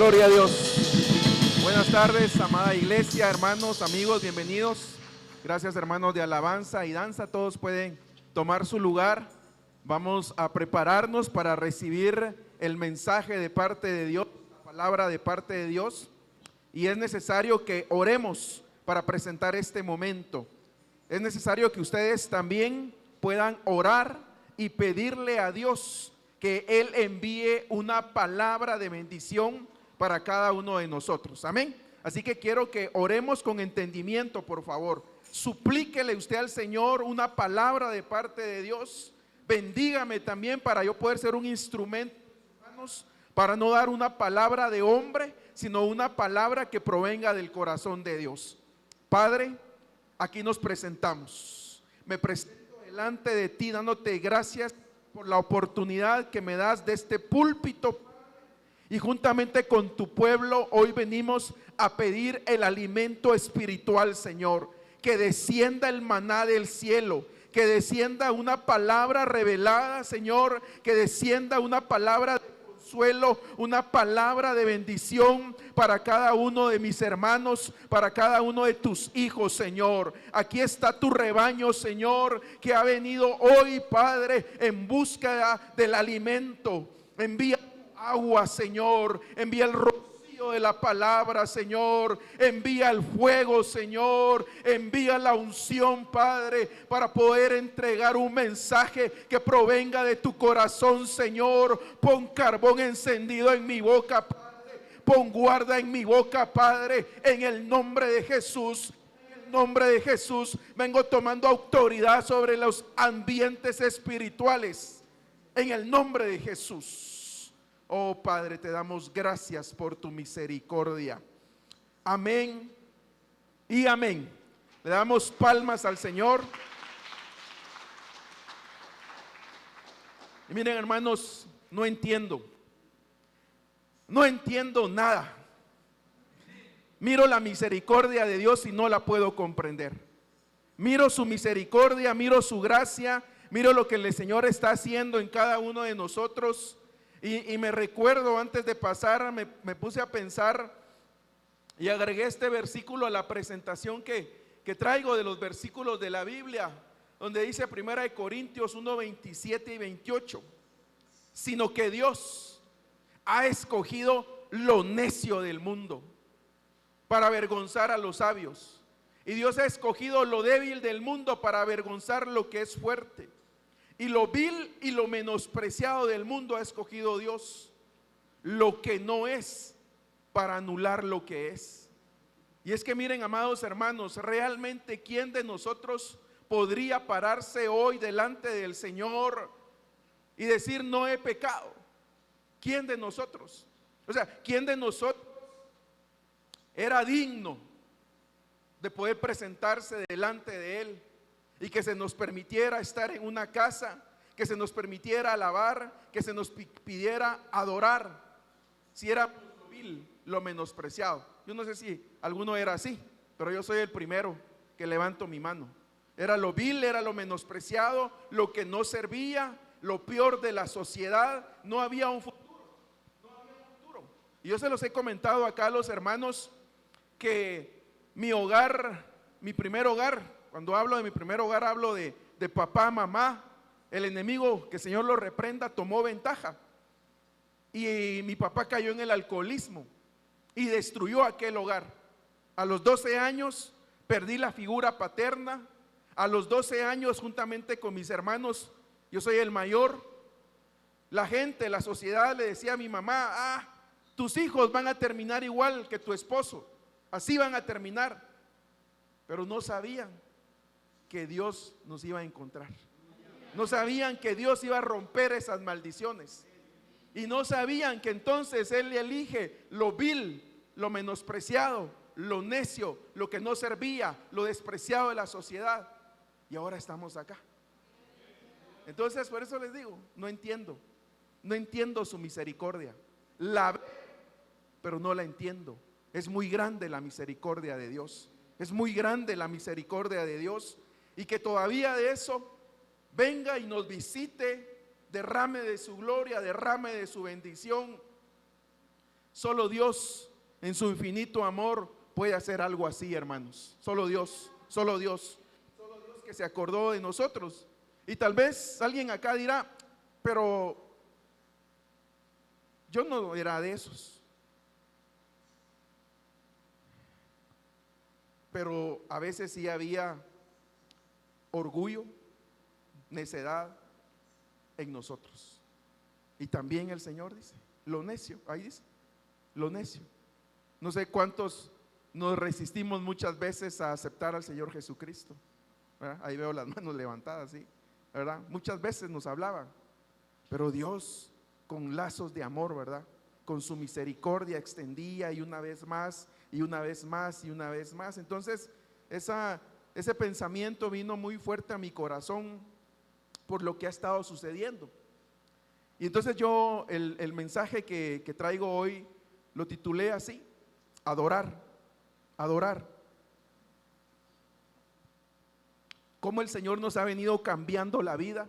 Gloria a Dios. Buenas tardes, amada iglesia, hermanos, amigos, bienvenidos. Gracias, hermanos de alabanza y danza. Todos pueden tomar su lugar. Vamos a prepararnos para recibir el mensaje de parte de Dios, la palabra de parte de Dios. Y es necesario que oremos para presentar este momento. Es necesario que ustedes también puedan orar y pedirle a Dios que Él envíe una palabra de bendición para cada uno de nosotros. Amén. Así que quiero que oremos con entendimiento, por favor. Suplíquele usted al Señor una palabra de parte de Dios. Bendígame también para yo poder ser un instrumento, hermanos, para no dar una palabra de hombre, sino una palabra que provenga del corazón de Dios. Padre, aquí nos presentamos. Me presento delante de ti dándote gracias por la oportunidad que me das de este púlpito. Y juntamente con tu pueblo hoy venimos a pedir el alimento espiritual, Señor. Que descienda el maná del cielo, que descienda una palabra revelada, Señor, que descienda una palabra de consuelo, una palabra de bendición para cada uno de mis hermanos, para cada uno de tus hijos, Señor. Aquí está tu rebaño, Señor, que ha venido hoy, Padre, en búsqueda del alimento. Envía agua, Señor, envía el rocío de la palabra, Señor, envía el fuego, Señor, envía la unción, Padre, para poder entregar un mensaje que provenga de tu corazón, Señor. Pon carbón encendido en mi boca, Padre, pon guarda en mi boca, Padre, en el nombre de Jesús. En el nombre de Jesús vengo tomando autoridad sobre los ambientes espirituales, en el nombre de Jesús. Oh Padre, te damos gracias por tu misericordia. Amén y amén. Le damos palmas al Señor. Y miren, hermanos, no entiendo nada. Miro la misericordia de Dios y no la puedo comprender. Miro su misericordia, miro su gracia, miro lo que el Señor está haciendo en cada uno de nosotros. Y me recuerdo, antes de pasar, me puse a pensar y agregué este versículo a la presentación que traigo de los versículos de la Biblia, donde dice 1 Corintios 1, 27 y 28, sino que Dios ha escogido lo necio del mundo para avergonzar a los sabios, y Dios ha escogido lo débil del mundo para avergonzar lo que es fuerte. Y lo vil y lo menospreciado del mundo ha escogido Dios, lo que no es, para anular lo que es. Y es que miren, amados hermanos, realmente ¿quién de nosotros podría pararse hoy delante del Señor y decir no he pecado? ¿Quién de nosotros? O sea, ¿quién de nosotros era digno de poder presentarse delante de Él? Y que se nos permitiera estar en una casa, que se nos permitiera alabar, que se nos pidiera adorar, si era lo vil, lo menospreciado. Yo no sé si alguno era así, pero yo soy el primero que levanto mi mano. Era lo vil, era lo menospreciado, lo que no servía, lo peor de la sociedad. No había un futuro, no había un futuro. Y yo se los he comentado acá a los hermanos que mi hogar, mi primer hogar, cuando hablo de mi primer hogar, hablo de papá, mamá. El enemigo, que el Señor lo reprenda, tomó ventaja. Y mi papá cayó en el alcoholismo y destruyó aquel hogar. A los 12 años perdí la figura paterna. A los 12 años, juntamente con mis hermanos, yo soy el mayor. La gente, la sociedad le decía a mi mamá: tus hijos van a terminar igual que tu esposo. Así van a terminar. Pero no sabían que Dios nos iba a encontrar. No sabían que Dios iba a romper esas maldiciones. Y no sabían que entonces Él elige lo vil, lo menospreciado, lo necio, lo que no servía, lo despreciado de la sociedad. Y ahora estamos acá. Entonces, por eso les digo, no entiendo su misericordia. La veo, pero no la entiendo. Es muy grande la misericordia de Dios. Es muy grande la misericordia de Dios, y que todavía de eso venga y nos visite, derrame de su gloria, derrame de su bendición. Solo Dios en su infinito amor puede hacer algo así, hermanos. Solo Dios, solo Dios. Solo Dios que se acordó de nosotros. Y tal vez alguien acá dirá, pero yo no era de esos. Pero a veces sí había orgullo, necedad en nosotros. Y también el Señor dice, lo necio, ahí dice, lo necio. No sé cuántos nos resistimos muchas veces a aceptar al Señor Jesucristo, ¿verdad? Ahí veo las manos levantadas, ¿sí? ¿Verdad? Muchas veces nos hablaban, pero Dios con lazos de amor, ¿verdad? Con su misericordia extendía, y una vez más, y una vez más, y una vez más. Entonces ese pensamiento vino muy fuerte a mi corazón por lo que ha estado sucediendo. Y entonces yo el mensaje que traigo hoy lo titulé así: adorar, adorar. Cómo el Señor nos ha venido cambiando la vida,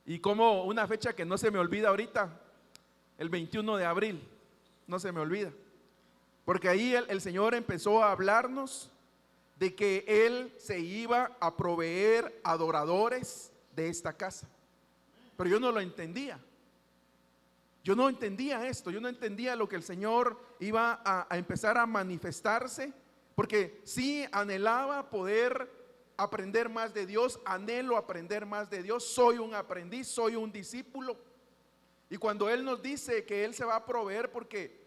y como una fecha que no se me olvida ahorita, el 21 de abril, no se me olvida, porque ahí el Señor empezó a hablarnos de que Él se iba a proveer adoradores de esta casa. Pero yo no lo entendía. Yo no entendía esto, yo no entendía lo que el Señor iba a empezar a manifestarse, porque sí anhelaba poder aprender más de Dios, anhelo aprender más de Dios, soy un aprendiz, soy un discípulo. Y cuando Él nos dice que Él se va a proveer, porque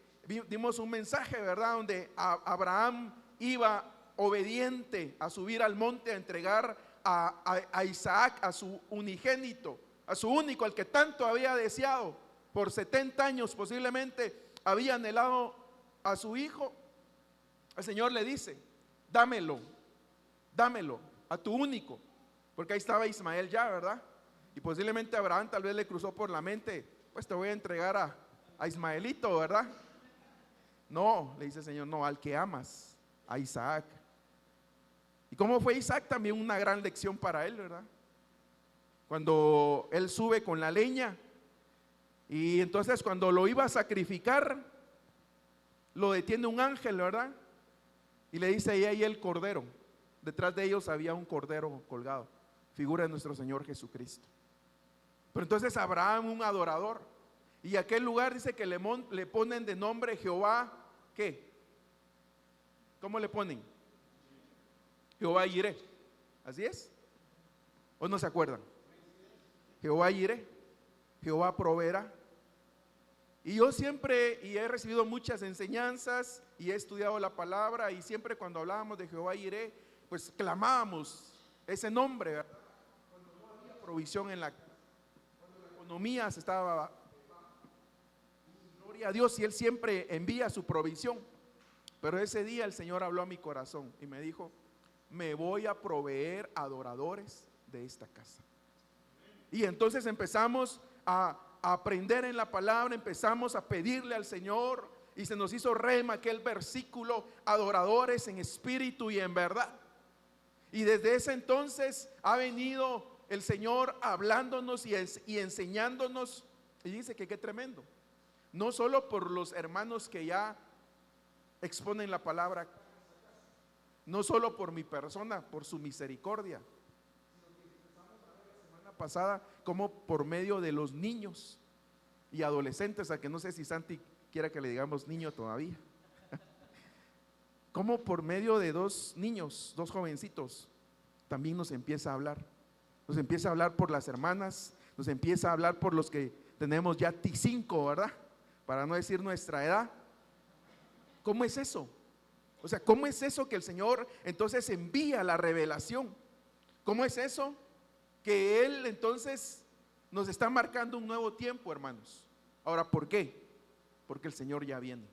dimos un mensaje, ¿verdad? Donde Abraham iba obediente a subir al monte a entregar a Isaac, a su unigénito, a su único, al que tanto había deseado. Por 70 años posiblemente había anhelado a su hijo. El Señor le dice, dámelo, dámelo, a tu único. Porque ahí estaba Ismael ya, ¿verdad? Y posiblemente Abraham tal vez le cruzó por la mente, pues te voy a entregar a Ismaelito, ¿verdad? No, le dice el Señor, no, al que amas, a Isaac. ¿Y cómo fue Isaac? También una gran lección para él, ¿verdad? Cuando él sube con la leña, y entonces cuando lo iba a sacrificar, lo detiene un ángel, ¿verdad? Y le dice, ahí hay el cordero. Detrás de ellos había un cordero colgado, figura de nuestro Señor Jesucristo. Pero entonces Abraham, un adorador, y aquel lugar dice que le ponen de nombre Jehová, ¿qué? ¿Cómo le ponen? Jehová Jireh. ¿Así es? ¿O no se acuerdan? Jehová Jireh, Jehová proveerá. Y yo siempre, y he recibido muchas enseñanzas, y he estudiado la palabra, y siempre cuando hablábamos de Jehová Jireh, pues clamábamos ese nombre, ¿verdad? Cuando no había provisión cuando la economía se estaba, gloria a Dios, y Él siempre envía su provisión. Pero ese día el Señor habló a mi corazón y me dijo, me voy a proveer adoradores de esta casa. Y entonces empezamos a aprender en la palabra, empezamos a pedirle al Señor, y se nos hizo rema aquel versículo, adoradores en espíritu y en verdad. Y desde ese entonces ha venido el Señor hablándonos y enseñándonos. Y dice que qué tremendo, no solo por los hermanos que ya exponen la palabra, no solo por mi persona, por su misericordia, la semana pasada, como por medio de los niños y adolescentes, a que no sé si Santi quiera que le digamos niño todavía, como por medio de dos niños, dos jovencitos, también nos empieza a hablar. Nos empieza a hablar por las hermanas, nos empieza a hablar por los que tenemos ya T5, ¿verdad? Para no decir nuestra edad. ¿Cómo es eso? O sea, ¿cómo es eso que el Señor entonces envía la revelación? ¿Cómo es eso que Él entonces nos está marcando un nuevo tiempo, hermanos? Ahora, ¿por qué? Porque el Señor ya viene.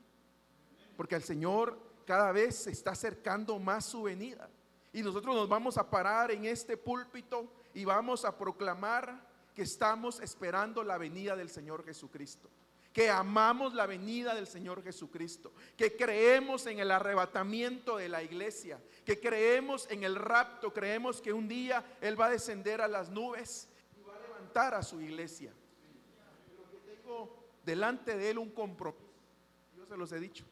Porque el Señor cada vez se está acercando más su venida. Y nosotros nos vamos a parar en este púlpito y vamos a proclamar que estamos esperando la venida del Señor Jesucristo, que amamos la venida del Señor Jesucristo, que creemos en el arrebatamiento de la iglesia, que creemos en el rapto, creemos que un día Él va a descender a las nubes y va a levantar a su iglesia. Lo que tengo delante de Él un compromiso. Yo se los he dicho.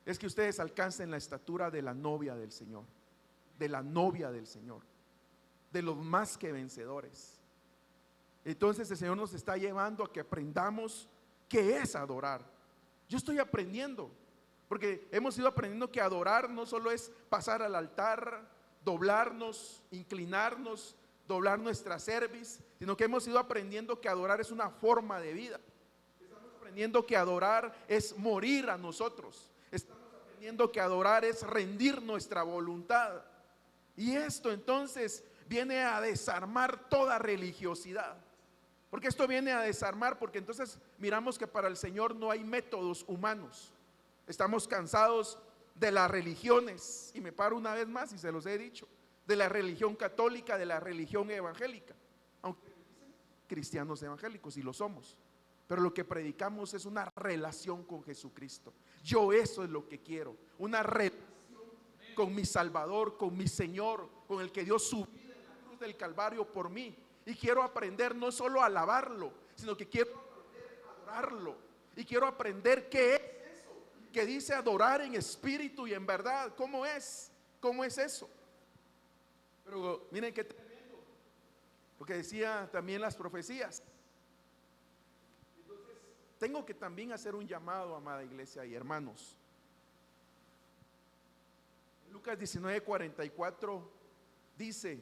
Es que ustedes alcancen la estatura de la novia del Señor, de la novia del Señor, de los más que vencedores. Entonces el Señor nos está llevando a que aprendamos qué es adorar. Yo estoy aprendiendo, porque hemos ido aprendiendo que adorar no solo es pasar al altar, doblarnos, inclinarnos, doblar nuestra cerviz, sino que hemos ido aprendiendo que adorar es una forma de vida. Estamos aprendiendo que adorar es morir a nosotros. Estamos aprendiendo que adorar es rendir nuestra voluntad. Y esto entonces viene a desarmar toda religiosidad. Porque esto viene a desarmar, porque entonces miramos que para el Señor no hay métodos humanos. Estamos cansados de las religiones, y me paro una vez más y se los he dicho, de la religión católica, de la religión evangélica, aunque dicen cristianos evangélicos, y lo somos, pero lo que predicamos es una relación con Jesucristo. Yo eso es lo que quiero, una relación con mi Salvador, con mi Señor, con el que dio su vida en la cruz del Calvario por mí. Y quiero aprender no solo a alabarlo, sino que quiero aprender a adorarlo. Y quiero aprender qué es eso que dice adorar en espíritu y en verdad. ¿Cómo es? ¿Cómo es eso? Pero miren qué tremendo lo que decía también las profecías. Entonces, tengo que también hacer un llamado, amada iglesia y hermanos. Lucas 19:44 dice: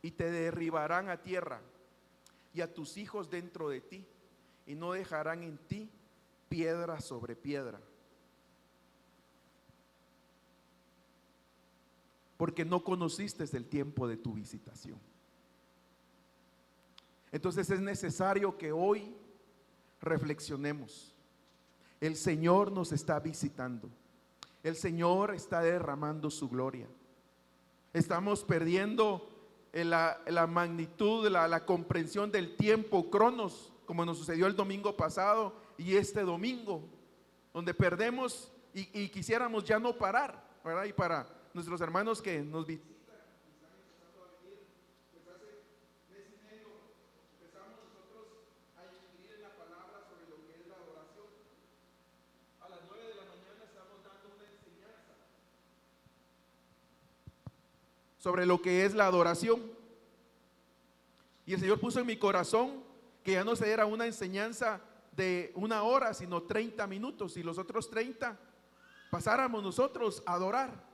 y te derribarán a tierra y a tus hijos dentro de ti, y no dejarán en ti piedra sobre piedra, porque no conociste el tiempo de tu visitación. Entonces es necesario que hoy reflexionemos. El Señor nos está visitando. El Señor está derramando su gloria. Estamos perdiendo la magnitud, la comprensión del tiempo, cronos, como nos sucedió el domingo pasado y este domingo, donde perdemos y quisiéramos ya no parar, ¿verdad? Y para nuestros hermanos que nos visitan, están empezando a venir, pues hace mes y medio empezamos nosotros a inquirir en la palabra sobre lo que es la adoración. A las 9 de la mañana estamos dando una enseñanza sobre lo que es la adoración. Y el Señor puso en mi corazón que ya no se era una enseñanza de 1 hora, sino 30 minutos, y los otros 30 pasáramos nosotros a adorar.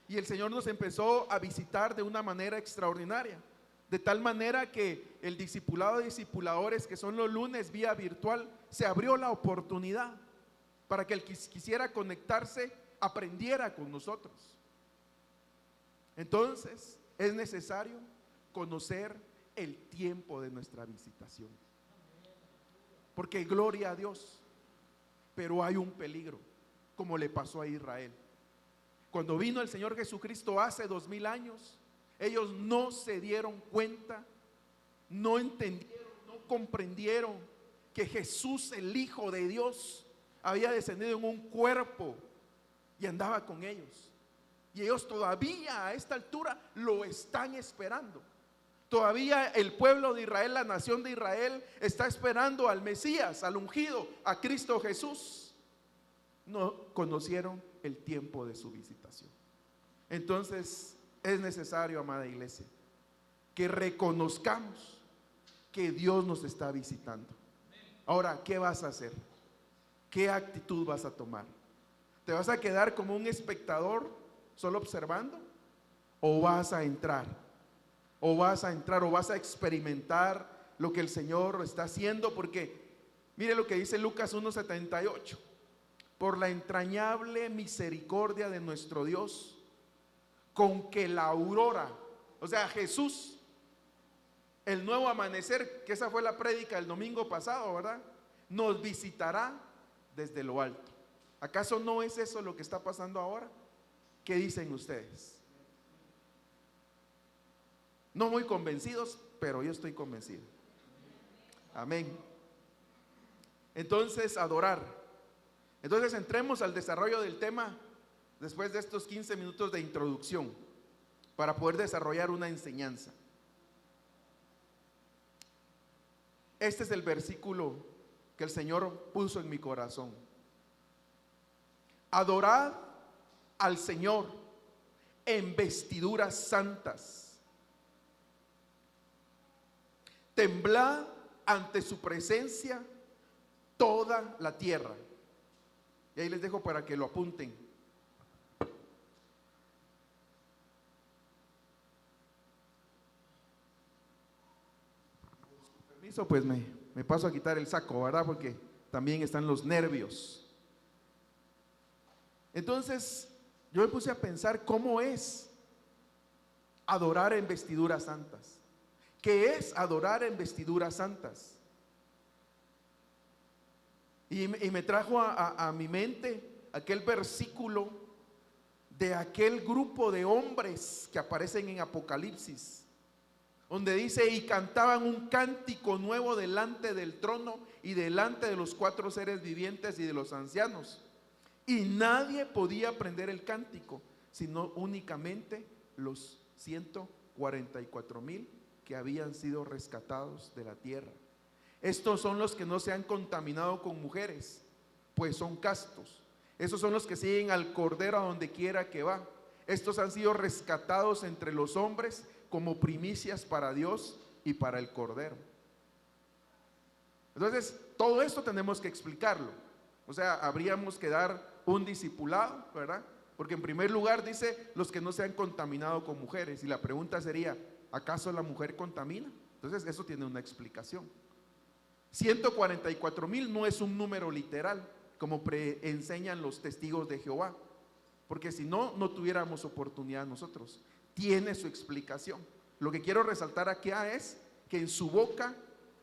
Y el Señor nos empezó a visitar de una manera extraordinaria, de tal manera que el discipulado de discipuladores, que son los lunes vía virtual, se abrió la oportunidad para que el que quisiera conectarse aprendiera con nosotros. Entonces es necesario conocer el tiempo de nuestra visitación, porque gloria a Dios, pero hay un peligro, como le pasó a Israel. Cuando vino el Señor Jesucristo hace 2000 años, ellos no se dieron cuenta, no entendieron, no comprendieron que Jesús, el Hijo de Dios, había descendido en un cuerpo y andaba con ellos. Y ellos todavía a esta altura lo están esperando. Todavía el pueblo de Israel, la nación de Israel, está esperando al Mesías, al ungido, a Cristo Jesús. No conocieron el tiempo de su visitación. Entonces es necesario, amada iglesia, que reconozcamos que Dios nos está visitando. Ahora, ¿qué vas a hacer? ¿Qué actitud vas a tomar? ¿Te vas a quedar como un espectador solo observando? ¿O vas a entrar? ¿O vas a experimentar lo que el Señor está haciendo? Porque mire lo que dice Lucas 1:78: por la entrañable misericordia de nuestro Dios, con que la aurora, o sea, Jesús, el nuevo amanecer, que esa fue la prédica el domingo pasado, ¿verdad?, nos visitará desde lo alto. ¿Acaso no es eso lo que está pasando ahora? ¿Qué dicen ustedes? No muy convencidos, pero yo estoy convencido. Amén. Entonces, adorar. Entonces entremos al desarrollo del tema después de estos 15 minutos de introducción, para poder desarrollar una enseñanza. este es el versículo que el Señor puso en mi corazón. Adorad al Señor en vestiduras santas. Temblad ante su presencia toda la tierra. Y ahí les dejo para que lo apunten. Con su permiso, pues me paso a quitar el saco, ¿verdad? Porque también están los nervios. Entonces, yo me puse a pensar cómo es adorar en vestiduras santas. ¿Qué es adorar en vestiduras santas? Y me trajo a mi mente aquel versículo de aquel grupo de hombres que aparecen en Apocalipsis, donde dice: y cantaban un cántico nuevo delante del trono y delante de los 4 seres vivientes y de los ancianos. Y nadie podía aprender el cántico, sino únicamente los 144,000 que habían sido rescatados de la tierra. Estos son los que no se han contaminado con mujeres, pues son castos. Esos son los que siguen al Cordero a donde quiera que va. Estos han sido rescatados entre los hombres como primicias para Dios y para el Cordero. Entonces, todo esto tenemos que explicarlo. O sea, habríamos que dar un discipulado, ¿verdad? Porque en primer lugar dice los que no se han contaminado con mujeres. Y la pregunta sería, ¿acaso la mujer contamina? Entonces, eso tiene una explicación. 144,000 no es un número literal, como enseñan los testigos de Jehová, porque si no, no tuviéramos oportunidad nosotros. Tiene su explicación. Lo que quiero resaltar aquí es que en su boca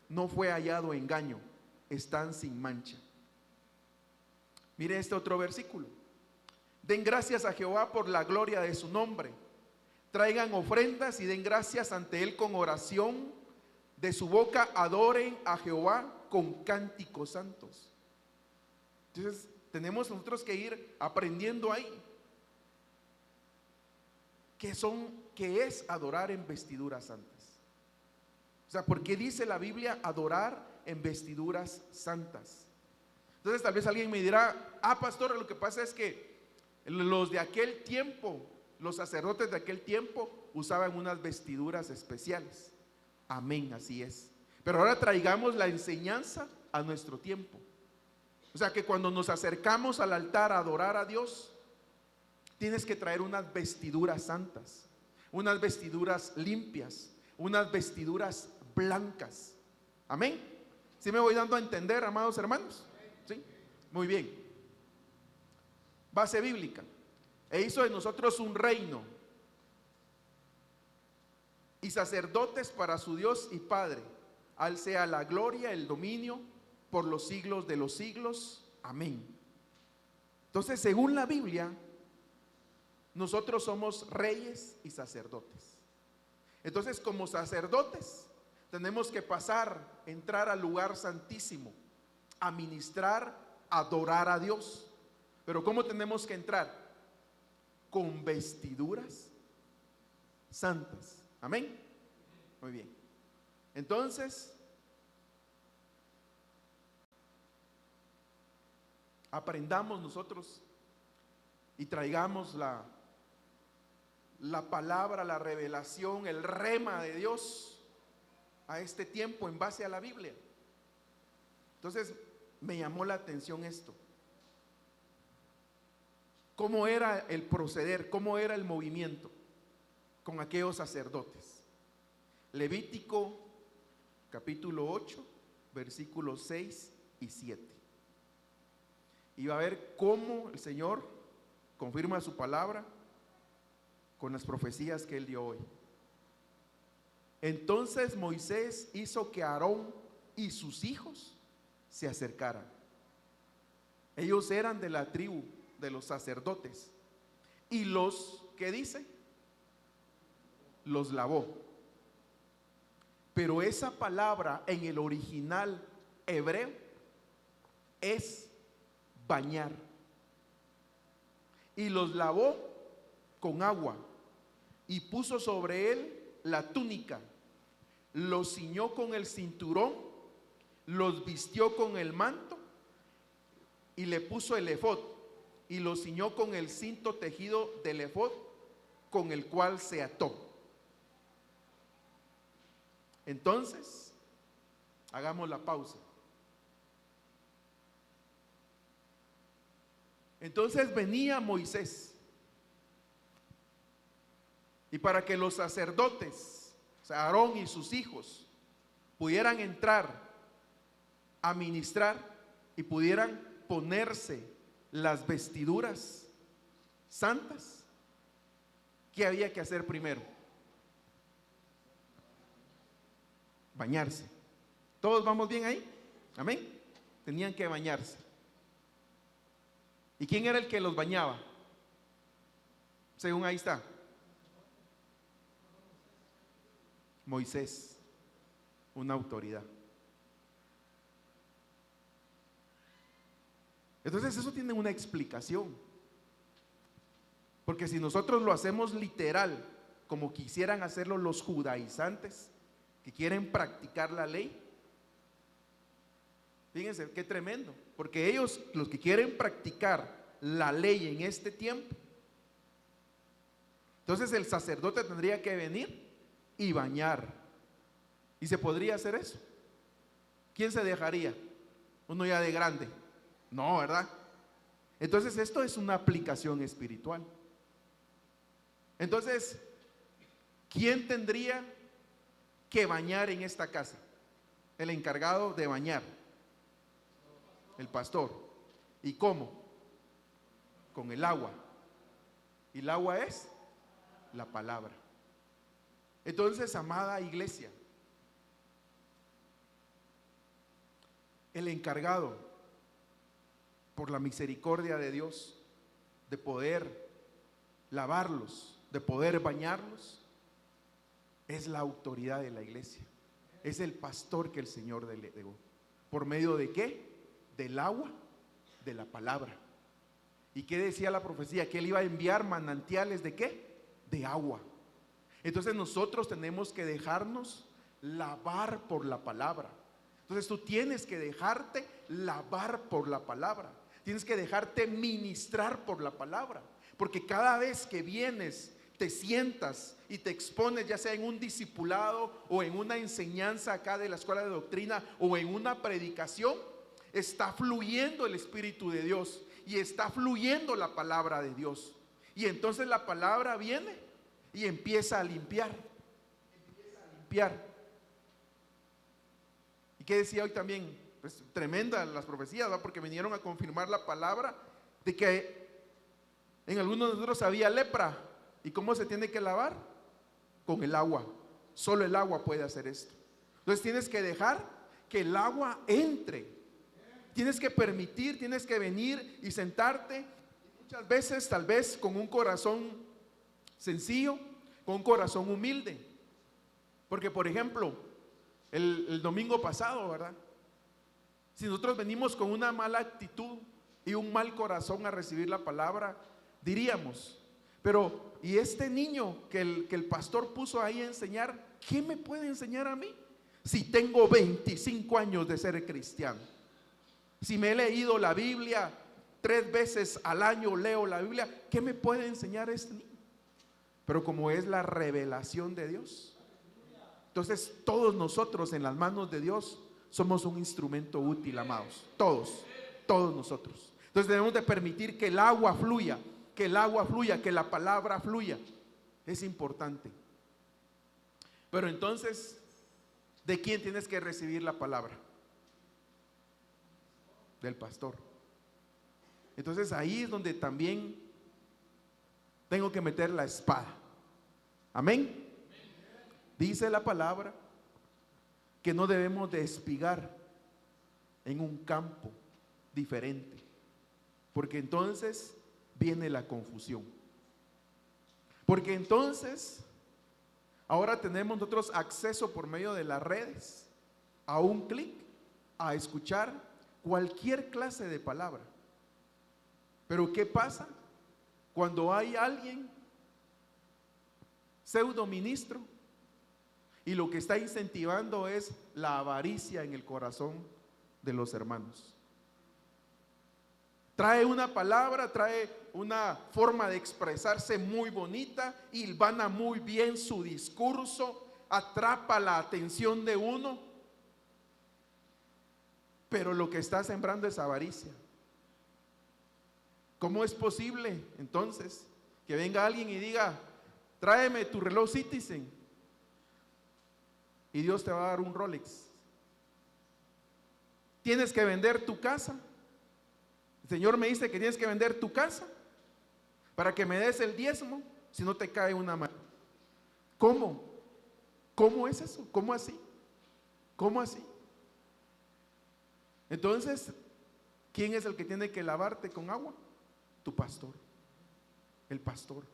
no fue hallado engaño, están sin mancha. Mire este otro versículo: den gracias a Jehová por la gloria de su nombre, traigan ofrendas y den gracias ante él con oración. De su boca adoren a Jehová con cánticos santos. Entonces tenemos nosotros que ir aprendiendo ahí qué es adorar en vestiduras santas. O sea, ¿por qué dice la Biblia adorar en vestiduras santas? Entonces tal vez alguien me dirá: pastor, lo que pasa es que los de aquel tiempo, los sacerdotes de aquel tiempo usaban unas vestiduras especiales. Amén, así es. Pero ahora traigamos la enseñanza a nuestro tiempo. O sea que cuando nos acercamos al altar a adorar a Dios, tienes que traer unas vestiduras santas, unas vestiduras limpias, unas vestiduras blancas. Amén. ¿Sí me voy dando a entender, amados hermanos? ¿Sí? Muy bien. Base bíblica: e hizo de nosotros un reino y sacerdotes para su Dios y Padre. A él sea la gloria, el dominio por los siglos de los siglos. Amén. Entonces, según la Biblia, nosotros somos reyes y sacerdotes. Entonces, como sacerdotes, tenemos que entrar al lugar santísimo, a ministrar, a adorar a Dios. Pero ¿cómo tenemos que entrar? Con vestiduras santas. Amén. Muy bien. Entonces, aprendamos nosotros y traigamos la palabra, la revelación, el rema de Dios a este tiempo en base a la Biblia. Entonces, me llamó la atención esto. ¿Cómo era el proceder? ¿Cómo era el movimiento con aquellos sacerdotes? Levítico capítulo 8, versículos 6 y 7. Y va a ver cómo el Señor confirma su palabra con las profecías que él dio hoy. Entonces Moisés hizo que Aarón y sus hijos se acercaran. Ellos eran de la tribu de los sacerdotes. Y ¿qué dice? Los lavó. Pero esa palabra en el original hebreo es bañar. Y los lavó con agua y puso sobre él la túnica, lo ciñó con el cinturón los vistió con el manto y le puso el efod y lo ciñó con el cinto tejido del efod con el cual se ató. Entonces, hagamos la pausa. Entonces venía Moisés, y para que los sacerdotes, o sea, Aarón y sus hijos, pudieran entrar a ministrar y pudieran ponerse las vestiduras santas, ¿qué había que hacer primero? Bañarse. ¿Todos vamos bien ahí? Amén. Tenían que bañarse. ¿Y quién era el que los bañaba? Según ahí está. Moisés, una autoridad. Entonces eso tiene una explicación. Porque si nosotros lo hacemos literal, como quisieran hacerlo los judaizantes, que quieren practicar la ley, fíjense qué tremendo, porque ellos, los que quieren practicar la ley en este tiempo, entonces el sacerdote tendría que venir y bañar. ¿Y se podría hacer eso? ¿Quién se dejaría? Uno ya de grande. No, ¿verdad? Entonces esto es una aplicación espiritual. Entonces, ¿quién tendría que bañar en esta casa? El encargado de bañar, el pastor. ¿Y cómo? Con el agua. Y el agua es la palabra. Entonces, amada iglesia, el encargado, por la misericordia de Dios, de poder lavarlos, de poder bañarlos, es la autoridad de la iglesia. Es el pastor que el Señor delegó. ¿Por medio de qué? Del agua, de la palabra. ¿Y qué decía la profecía? Que Él iba a enviar manantiales ¿de qué? De agua. Entonces nosotros tenemos que dejarnos lavar por la palabra. Entonces tú tienes que dejarte lavar por la palabra. Tienes que dejarte ministrar por la palabra. Porque cada vez que vienes, te sientas y te expones, ya sea en un discipulado o en una enseñanza acá de la escuela de doctrina o en una predicación, está fluyendo el Espíritu de Dios y está fluyendo la palabra de Dios. Y entonces la palabra viene y empieza a limpiar. ¿Y qué decía hoy también? Pues tremenda las profecías, ¿va? Porque vinieron a confirmar la palabra de que en algunos de nosotros había lepra. ¿Y cómo se tiene que lavar? Con el agua. Solo el agua puede hacer esto. Entonces tienes que dejar que el agua entre. Tienes que permitir, tienes que venir y sentarte. Muchas veces, tal vez con un corazón sencillo, con un corazón humilde. Porque, por ejemplo, el domingo pasado, ¿verdad? Si nosotros venimos con una mala actitud y un mal corazón a recibir la palabra, diríamos, pero ¿y este niño que el pastor puso ahí a enseñar, qué me puede enseñar a mí? Si tengo 25 años de ser cristiano, si me he leído la Biblia 3 veces al año, leo la Biblia, ¿qué me puede enseñar este niño? Pero como es la revelación de Dios, entonces todos nosotros en las manos de Dios somos un instrumento útil, amados. Todos nosotros. Entonces debemos de permitir que el agua fluya, que la palabra fluya. Es importante. Pero entonces, ¿de quién tienes que recibir la palabra? Del pastor. Entonces ahí es donde también tengo que meter la espada. Amén. Dice la palabra que no debemos de espigar en un campo diferente, porque entonces viene la confusión. Porque entonces ahora tenemos nosotros acceso por medio de las redes a un clic a escuchar cualquier clase de palabra. Pero ¿qué pasa cuando hay alguien pseudo ministro Y lo que está incentivando es la avaricia en el corazón de los hermanos. Trae una palabra, trae una forma de expresarse muy bonita, hilvana muy bien su discurso, atrapa la atención de uno, pero lo que está sembrando es avaricia. ¿Cómo es posible entonces que venga alguien y diga: tráeme tu reloj Citizen, y Dios te va a dar un Rolex? Tienes que vender tu casa. El Señor me dice que tienes que vender tu casa para que me des el diezmo, si no te cae una mano. ¿Cómo? ¿Cómo es eso? ¿Cómo así? ¿Cómo así? Entonces, ¿quién es el que tiene que lavarte con agua? Tu pastor, el pastor.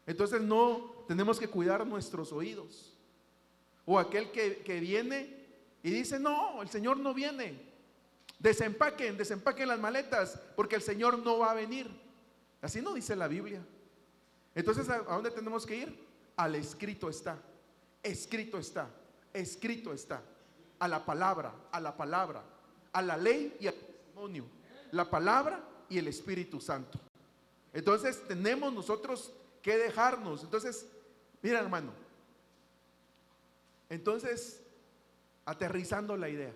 Entonces no tenemos que cuidar nuestros oídos. O aquel que viene y dice: no, el Señor no viene. Desempaquen las maletas, porque el Señor no va a venir. Así no dice la Biblia. Entonces, ¿a dónde tenemos que ir? Al escrito está, escrito está, escrito está. A la palabra, a la ley y al testimonio. La palabra y el Espíritu Santo. Entonces tenemos nosotros que dejarnos. Entonces, mira, hermano, entonces, aterrizando la idea,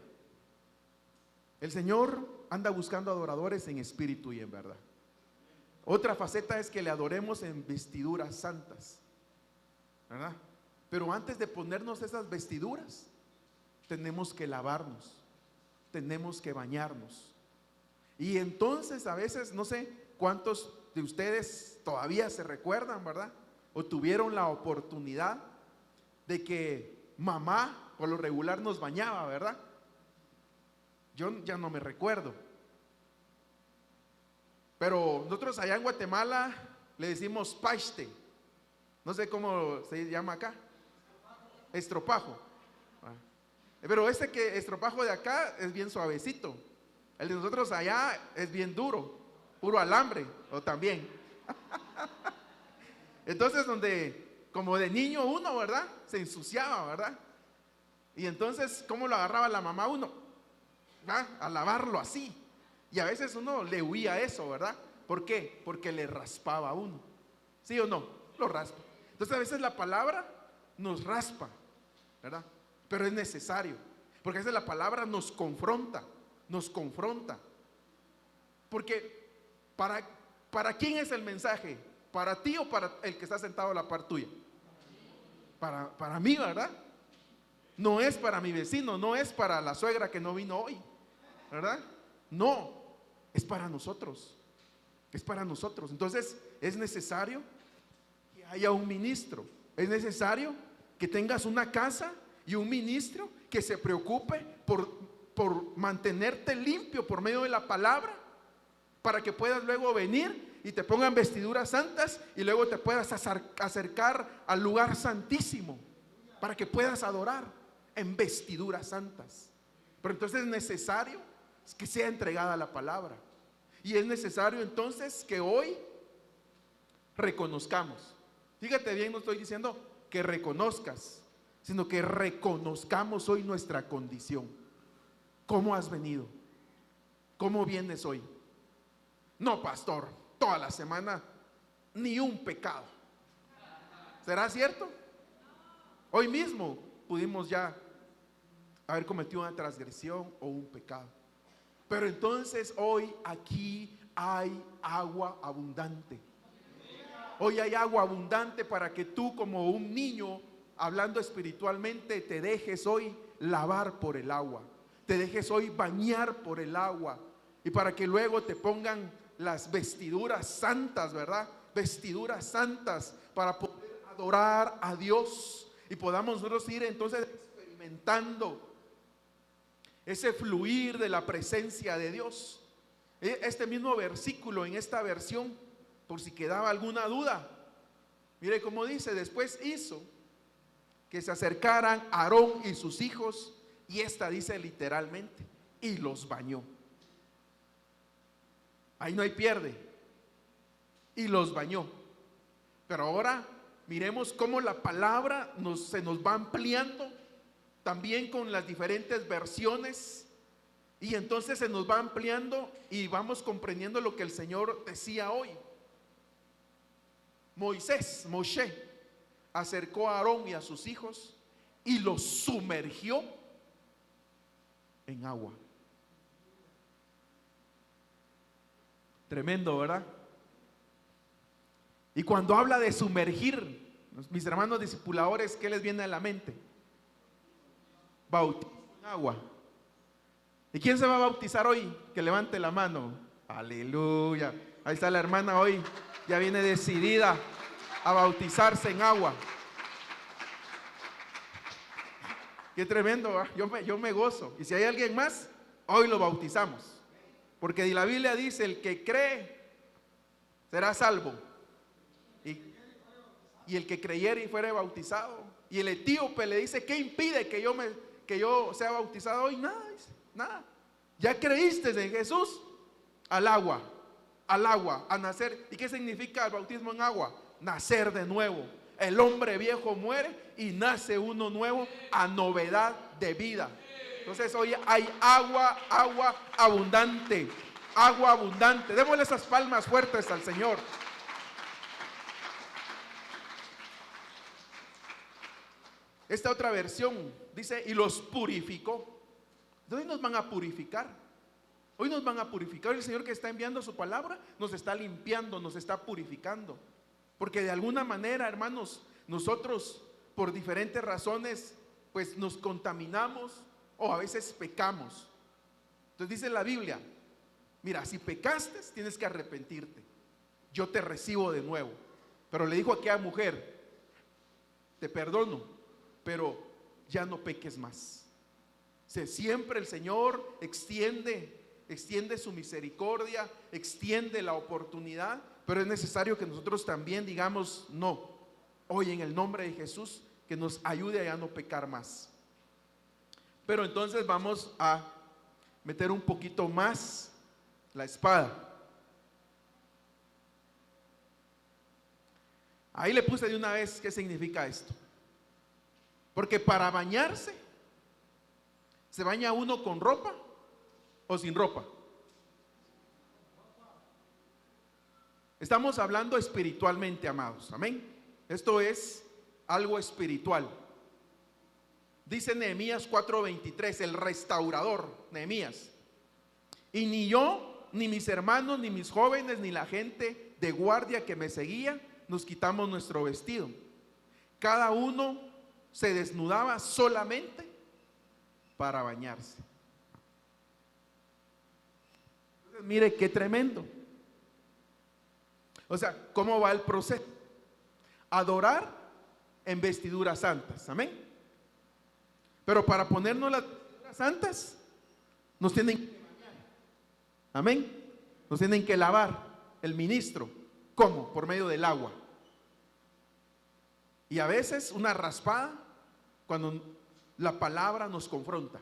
el Señor anda buscando adoradores en espíritu y en verdad. Otra faceta es que le adoremos en vestiduras santas, ¿verdad? Pero antes de ponernos esas vestiduras, tenemos que lavarnos, tenemos que bañarnos. Y entonces a veces, no sé cuántos de ustedes todavía se recuerdan, ¿verdad? O tuvieron la oportunidad de que mamá por lo regular nos bañaba, ¿verdad? Yo ya no me recuerdo. Pero nosotros allá en Guatemala le decimos paiste. No sé cómo se llama acá. Estropajo. Pero estropajo de acá es bien suavecito. El de nosotros allá es bien duro, puro alambre, o también. Entonces, donde como de niño uno, ¿verdad? Se ensuciaba, ¿verdad? Y entonces, ¿cómo lo agarraba la mamá uno? ¿Ah? A lavarlo así. Y a veces uno le huía a eso, ¿verdad? ¿Por qué? Porque le raspaba a uno. ¿Sí o no? Lo raspa. Entonces a veces la palabra nos raspa, ¿verdad? Pero es necesario, porque a veces la palabra nos confronta. Porque ¿para quién es el mensaje? ¿Para ti o para el que está sentado a la par tuya? Para mí, ¿verdad? No es para mi vecino, no es para la suegra que no vino hoy, ¿verdad? No, es para nosotros. Es para nosotros. Entonces es necesario que haya un ministro. Es necesario que tengas una casa y un ministro que se preocupe por mantenerte limpio por medio de la palabra, para que puedas luego venir y te pongan vestiduras santas y luego te puedas acercar al lugar santísimo, para que puedas adorar en vestiduras santas. Pero entonces es necesario que sea entregada la palabra. Y es necesario entonces que hoy reconozcamos. Fíjate bien, no estoy diciendo que reconozcas, sino que reconozcamos hoy nuestra condición. ¿Cómo has venido? ¿Cómo vienes hoy? No, pastor, toda la semana ni un pecado. ¿Será cierto? Hoy mismo pudimos ya haber cometido una transgresión o un pecado. Pero entonces hoy aquí hay agua abundante. Hoy hay agua abundante para que tú, como un niño, hablando espiritualmente, te dejes hoy lavar por el agua, te dejes hoy bañar por el agua, y para que luego te pongan las vestiduras santas, ¿verdad? Vestiduras santas para poder adorar a Dios y podamos nosotros ir entonces experimentando ese fluir de la presencia de Dios. Este mismo versículo en esta versión, por si quedaba alguna duda, mire cómo dice: después hizo que se acercaran Aarón y sus hijos, y esta dice literalmente, y los bañó. Ahí no hay pierde. Y los bañó. Pero ahora miremos cómo la palabra se nos va ampliando, también con las diferentes versiones, y entonces se nos va ampliando y vamos comprendiendo lo que el Señor decía hoy. Moshe, acercó a Aarón y a sus hijos y los sumergió en agua. Tremendo, ¿verdad? Y cuando habla de sumergir, mis hermanos discipuladores, ¿qué les viene a la mente? Bautismo en agua. ¿Y quién se va a bautizar hoy? Que levante la mano. Aleluya. Ahí está la hermana hoy, ya viene decidida a bautizarse en agua. Qué tremendo, ¿eh? Yo me gozo. Y si hay alguien más, hoy lo bautizamos. Porque la Biblia dice, el que cree será salvo. Y el que creyere y fuere bautizado. Y el etíope le dice, ¿qué impide que yo sea bautizado hoy? Nada, dice, nada. Ya creíste en Jesús, al agua, a nacer. ¿Y qué significa el bautismo en agua? Nacer de nuevo. El hombre viejo muere y nace uno nuevo a novedad de vida. Entonces hoy hay agua abundante, agua abundante. Démosle esas palmas fuertes al Señor. Esta otra versión dice, y los purificó. Hoy nos van a purificar. Hoy nos van a purificar. El Señor que está enviando su palabra nos está limpiando, nos está purificando. Porque de alguna manera, hermanos, nosotros por diferentes razones, pues nos contaminamos o a veces pecamos. Entonces dice la Biblia, mira, si pecaste, tienes que arrepentirte. Yo te recibo de nuevo. Pero le dijo a aquella mujer, te perdono, pero ya no peques más. Siempre el Señor extiende su misericordia, extiende la oportunidad, pero es necesario que nosotros también digamos no. Hoy en el nombre de Jesús, que nos ayude a ya no pecar más. Pero entonces vamos a meter un poquito más la espada. Ahí le puse de una vez qué significa esto. Porque para bañarse, ¿se baña uno con ropa o sin ropa? Estamos hablando espiritualmente, amados. Amén. Esto es algo espiritual. Dice Nehemías 4:23, el restaurador, Nehemías. Y ni yo, ni mis hermanos, ni mis jóvenes, ni la gente de guardia que me seguía, nos quitamos nuestro vestido. Cada uno se desnudaba solamente para bañarse. Entonces, mire qué tremendo. O sea, ¿cómo va el proceso? Adorar en vestiduras santas, amén. Pero para ponernos las vestiduras santas, nos tienen que bañar, amén. Nos tienen que lavar el ministro. ¿Cómo? Por medio del agua. Y a veces una raspada cuando la palabra nos confronta.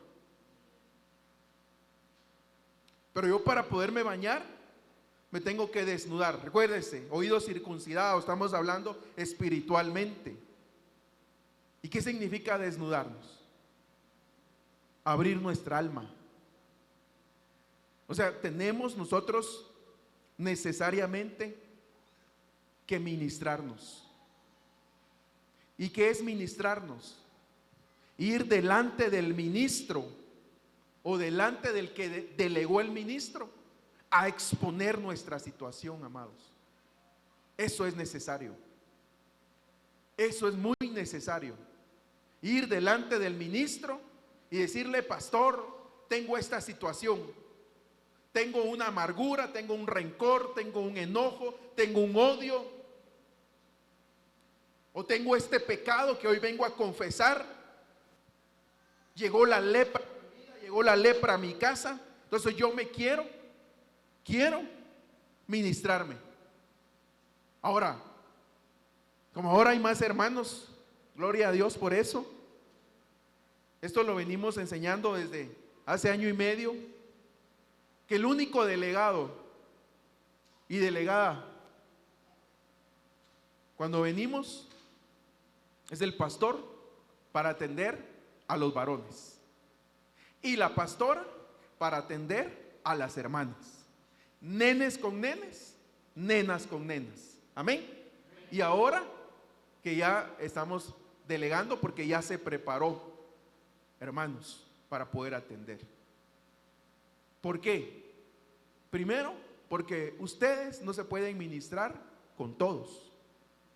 Pero yo para poderme bañar me tengo que desnudar. Recuérdese, oídos circuncidados, estamos hablando espiritualmente. ¿Y qué significa desnudarnos? Abrir nuestra alma. O sea, tenemos nosotros necesariamente que ministrarnos. ¿Y qué es ministrarnos? Ir delante del ministro o delante del que delegó el ministro a exponer nuestra situación, amados. Eso es necesario. Eso es muy necesario. Ir delante del ministro y decirle, pastor, tengo esta situación. Tengo una amargura, tengo un rencor, tengo un enojo, tengo un odio. O tengo este pecado que hoy vengo a confesar. Llegó la lepra a mi vida, llegó la lepra a mi casa. Entonces yo quiero ministrarme. Ahora, como ahora hay más hermanos, gloria a Dios por eso. Esto lo venimos enseñando desde hace año y medio, que el único delegado y delegada, cuando venimos, es el pastor para atender a los varones y la pastora para atender a las hermanas. Nenes con nenes, nenas con nenas. Amén. Y ahora que ya estamos delegando porque ya se preparó, hermanos, para poder atender. ¿Por qué? Primero, porque ustedes no se pueden ministrar con todos,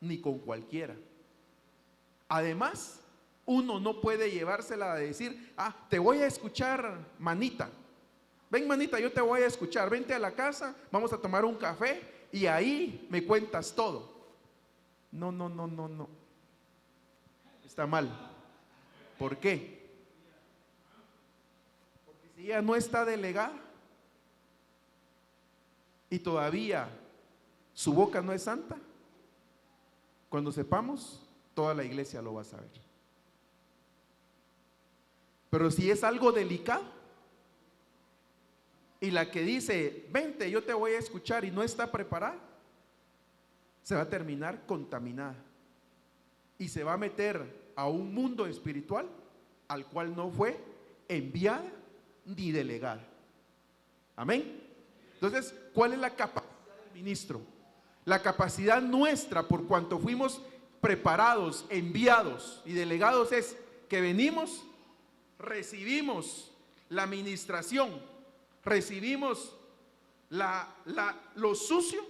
ni con cualquiera. Además, uno no puede llevársela a decir, te voy a escuchar, manita. Ven, manita, yo te voy a escuchar. Vente a la casa, vamos a tomar un café y ahí me cuentas todo. No. Está mal. ¿Por qué? Porque si ella no está delegada y todavía su boca no es santa, cuando sepamos, toda la iglesia lo va a saber. Pero si es algo delicado y la que dice, vente, yo te voy a escuchar y no está preparada, se va a terminar contaminada y se va a meter a un mundo espiritual al cual no fue enviada ni delegada. Amén. Entonces, ¿cuál es la capacidad del ministro? La capacidad nuestra, por cuanto fuimos preparados, enviados y delegados, es que venimos, recibimos la ministración, recibimos lo sucio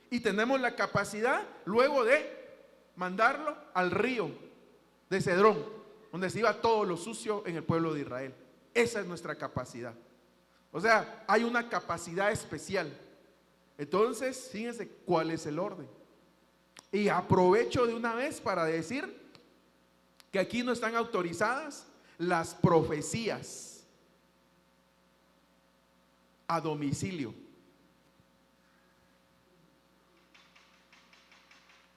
y tenemos la capacidad luego de mandarlo al río de Cedrón, donde se iba todo lo sucio en el pueblo de Israel. Esa es nuestra capacidad. O sea, hay una capacidad especial. Entonces, fíjense cuál es el orden. Y aprovecho de una vez para decir que aquí no están autorizadas las profecías a domicilio.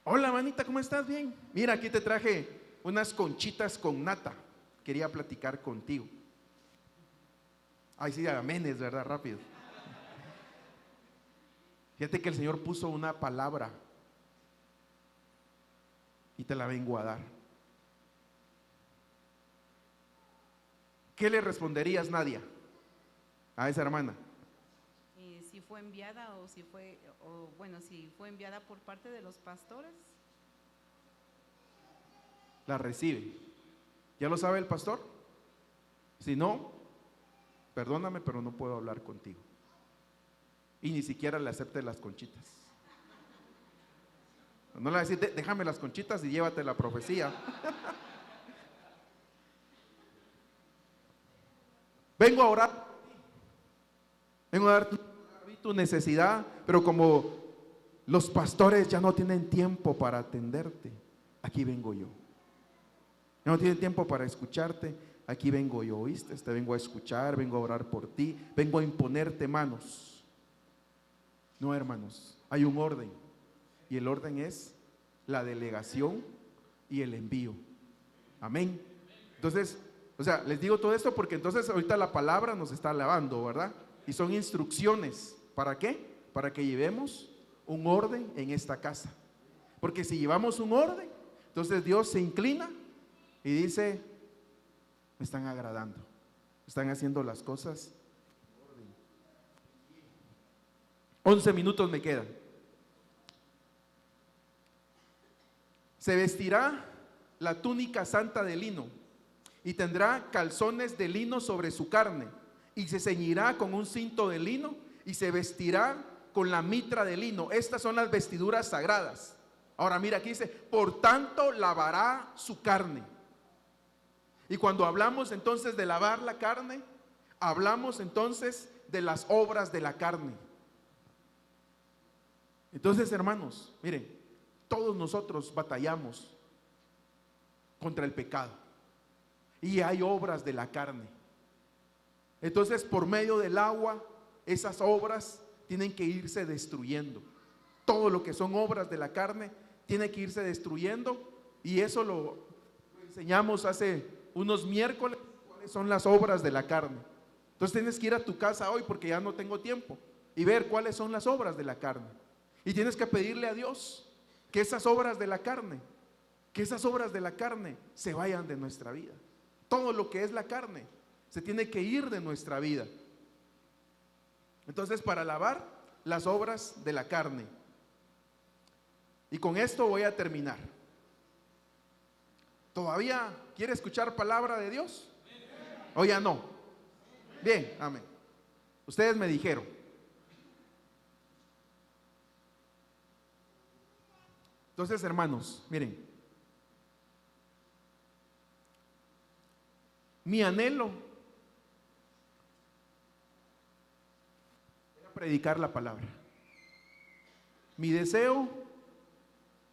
Hola, manita, ¿cómo estás? Bien. Mira, aquí te traje unas conchitas con nata. Quería platicar contigo. Ay, sí, aménes, ¿verdad? Rápido. Fíjate que el Señor puso una palabra y te la vengo a dar. ¿Qué le responderías, Nadia, a esa hermana? Si fue enviada si fue enviada por parte de los pastores. La recibe. ¿Ya lo sabe el pastor? Si no, perdóname, pero no puedo hablar contigo. Y ni siquiera le acepte las conchitas. No le va a decir, déjame las conchitas y llévate la profecía. Vengo a orar. Vengo a dar tu necesidad, pero como los pastores ya no tienen tiempo para atenderte, aquí vengo yo. Ya no tienen tiempo para escucharte, aquí vengo yo, ¿oíste? Te vengo a escuchar, vengo a orar por ti, vengo a imponerte manos. No, hermanos, hay un orden. Y el orden es la delegación y el envío. Amén. Entonces, les digo todo esto porque entonces ahorita la palabra nos está alabando, ¿verdad? Y son instrucciones. ¿Para qué? Para que llevemos un orden en esta casa. Porque si llevamos un orden, entonces Dios se inclina y dice, me están agradando, están haciendo las cosas. 11 minutos me quedan. Se vestirá la túnica santa de lino y tendrá calzones de lino sobre su carne y se ceñirá con un cinto de lino y se vestirá con la mitra de lino. Estas son las vestiduras sagradas. Ahora mira, aquí dice, por tanto lavará su carne. Y cuando hablamos entonces de lavar la carne, hablamos entonces de las obras de la carne. Entonces, hermanos, miren, todos nosotros batallamos contra el pecado y hay obras de la carne. Entonces, por medio del agua, esas obras tienen que irse destruyendo. Todo lo que son obras de la carne tiene que irse destruyendo, y eso lo enseñamos hace unos miércoles, cuáles son las obras de la carne. Entonces tienes que ir a tu casa hoy, porque ya no tengo tiempo, y ver cuáles son las obras de la carne. Y tienes que pedirle a Dios que esas obras de la carne que esas obras de la carne se vayan de nuestra vida. Todo lo que es la carne se tiene que ir de nuestra vida. Entonces, para lavar las obras de la carne. Y con esto voy a terminar. ¿Todavía quiere escuchar palabra de Dios? ¿O ya no? Bien, amén. Ustedes me dijeron. Entonces, hermanos, miren, mi anhelo era predicar la palabra. Mi deseo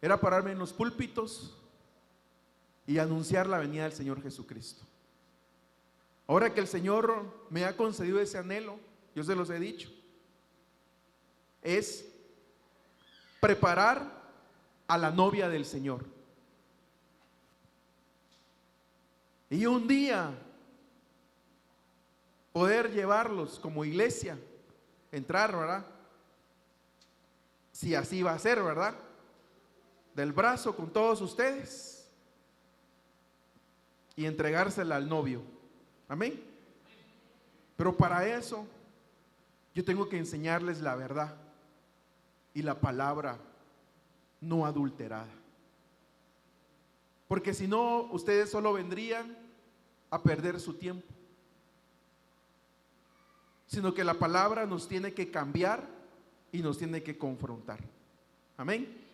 era pararme en los púlpitos y anunciar la venida del Señor Jesucristo. Ahora que el Señor me ha concedido ese anhelo, yo se los he dicho, es preparar a la novia del Señor. Y un día poder llevarlos como iglesia, entrar, ¿verdad? Si así va a ser, ¿verdad? Del brazo con todos ustedes y entregársela al novio. Amén. Pero para eso yo tengo que enseñarles la verdad y la palabra no adulterada. Porque si no, ustedes solo vendrían a perder su tiempo. Sino que la palabra nos tiene que cambiar y nos tiene que confrontar. Amén.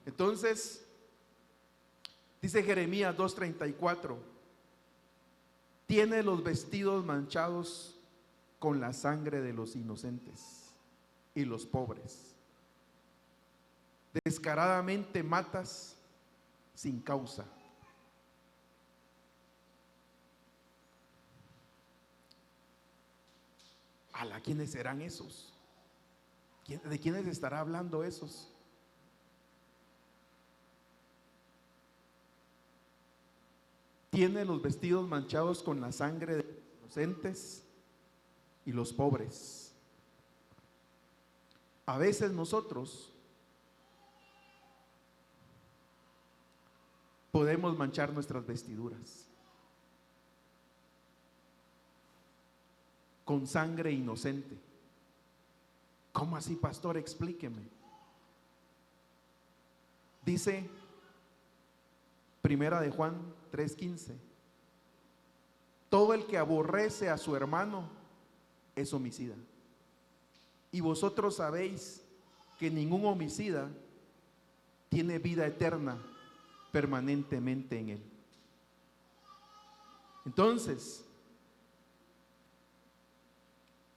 Entonces, dice Jeremías 2:34, tiene los vestidos manchados con la sangre de los inocentes y los pobres. Descaradamente matas sin causa. ¿A quiénes serán esos? ¿De quiénes estará hablando esos? Tiene los vestidos manchados con la sangre de los inocentes y los pobres. A veces nosotros podemos manchar nuestras vestiduras con sangre inocente. ¿Cómo así, pastor? Explíqueme. Dice Primera de Juan 3:15, todo el que aborrece a su hermano es homicida. Y vosotros sabéis que ningún homicida tiene vida eterna permanentemente en él. Entonces,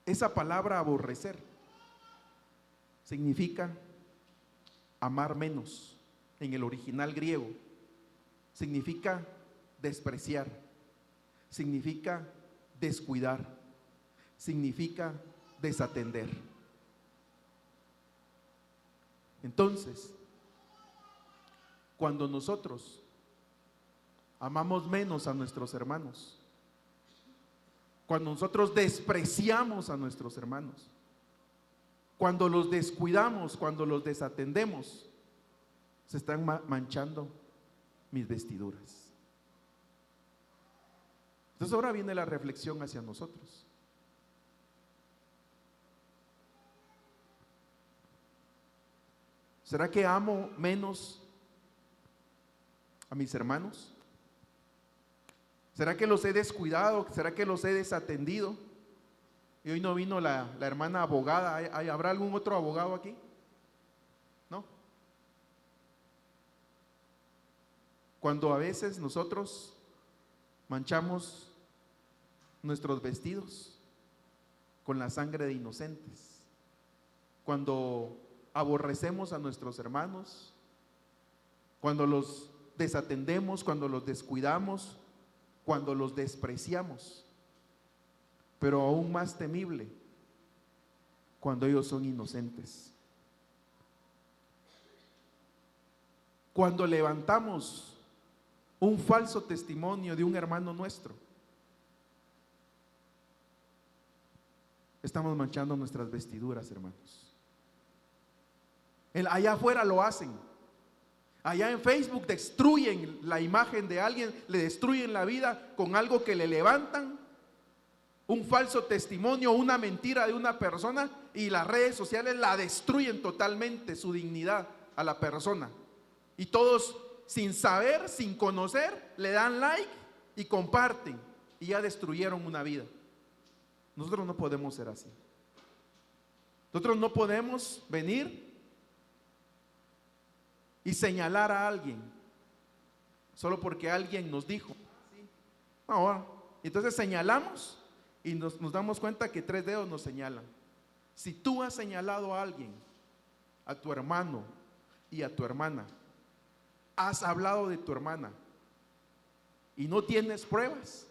esa palabra aborrecer significa amar menos. En el original griego significa despreciar, significa descuidar, significa desatender. Entonces, cuando nosotros amamos menos a nuestros hermanos, cuando nosotros despreciamos a nuestros hermanos, cuando los descuidamos, cuando los desatendemos, se están manchando mis vestiduras. Entonces ahora viene la reflexión hacia nosotros. ¿Será que amo menos a mis hermanos? ¿Será que los he descuidado? ¿Será que los he desatendido? Y hoy no vino la hermana abogada. ¿Habrá algún otro abogado aquí? ¿No? Cuando a veces nosotros manchamos nuestros vestidos con la sangre de inocentes, cuando aborrecemos a nuestros hermanos, cuando los desatendemos, cuando los descuidamos, cuando los despreciamos, pero aún más temible, cuando ellos son inocentes. Cuando levantamos un falso testimonio de un hermano nuestro, estamos manchando nuestras vestiduras, hermanos. Allá afuera lo hacen. Allá en Facebook destruyen la imagen de alguien, le destruyen la vida con algo que le levantan, un falso testimonio, una mentira de una persona, y las redes sociales la destruyen totalmente, su dignidad a la persona. Y todos, sin saber, sin conocer, le dan like y comparten, y ya destruyeron una vida. Nosotros no podemos ser así. Nosotros no podemos venir y señalar a alguien solo porque alguien nos dijo. Ahora, entonces señalamos y nos damos cuenta que 3 dedos nos señalan. Si tú has señalado a alguien, a tu hermano y a tu hermana, has hablado de tu hermana y no tienes pruebas,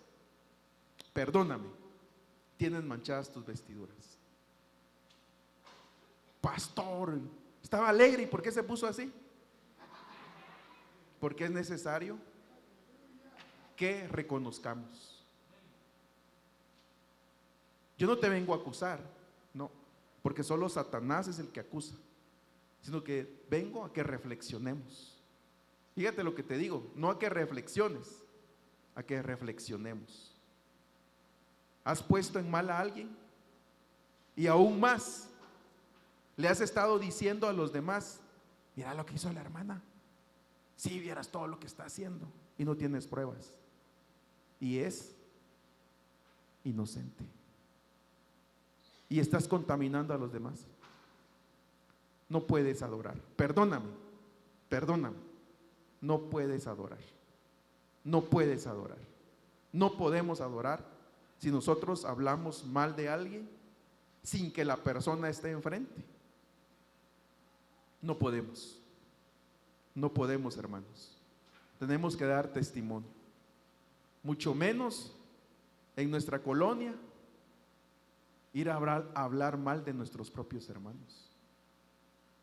perdóname, tienes manchadas tus vestiduras. Pastor, estaba alegre, ¿y por qué se puso así? Porque es necesario que reconozcamos. Yo no te vengo a acusar, no, porque solo Satanás es el que acusa, sino que vengo a que reflexionemos. Fíjate lo que te digo, no a que reflexiones, a que reflexionemos. ¿Has puesto en mal a alguien? Y aún más, le has estado diciendo a los demás, mira lo que hizo la hermana, si vieras todo lo que está haciendo, y no tienes pruebas, y es inocente, y estás contaminando a los demás. No puedes adorar, perdóname, no puedes adorar, no puedes adorar, no podemos adorar si nosotros hablamos mal de alguien sin que la persona esté enfrente. No podemos, hermanos. Tenemos que dar testimonio, mucho menos en nuestra colonia ir a hablar mal de nuestros propios hermanos.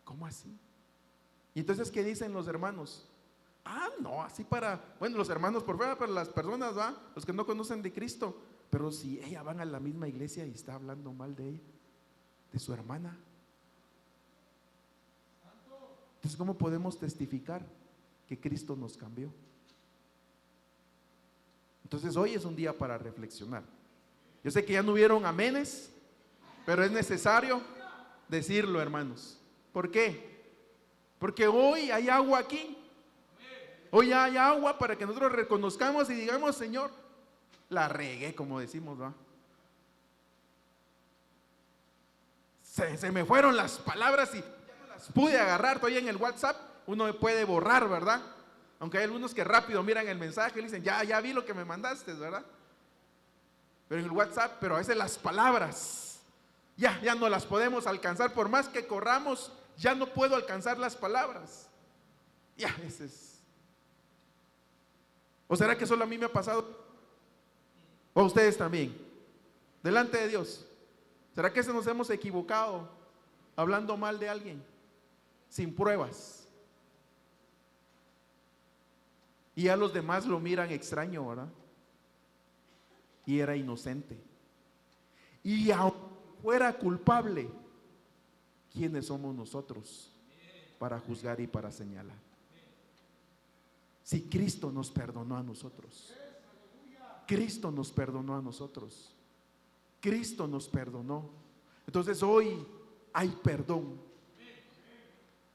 ¿Cómo así? Y entonces, ¿qué dicen los hermanos? No, así bueno, los hermanos por fuera, pero las personas, los que no conocen de Cristo. Pero si ella van a la misma iglesia y está hablando mal de ella, de su hermana, entonces, ¿cómo podemos testificar que Cristo nos cambió? Entonces, hoy es un día para reflexionar. Yo sé que ya no hubieron amenes, pero es necesario decirlo, hermanos. ¿Por qué? Porque hoy hay agua aquí. Hoy hay agua para que nosotros reconozcamos y digamos, Señor, la regué, como decimos, ¿va? Se me fueron las palabras y pude agarrar. Todavía en el WhatsApp uno puede borrar, ¿verdad? Aunque hay algunos que rápido miran el mensaje y dicen, ya vi lo que me mandaste, ¿verdad? Pero en el WhatsApp, pero a veces las palabras ya no las podemos alcanzar. Por más que corramos, ya no puedo alcanzar las palabras. Ese es. ¿O será que solo a mí me ha pasado? ¿O a ustedes también? Delante de Dios, ¿será que nos hemos equivocado hablando mal de alguien sin pruebas? Y a los demás lo miran extraño, ¿verdad? Y era inocente. Y aunque fuera culpable, ¿quiénes somos nosotros para juzgar y para señalar? Si Cristo nos perdonó a nosotros, Cristo nos perdonó a nosotros, Cristo nos perdonó. Entonces hoy hay perdón,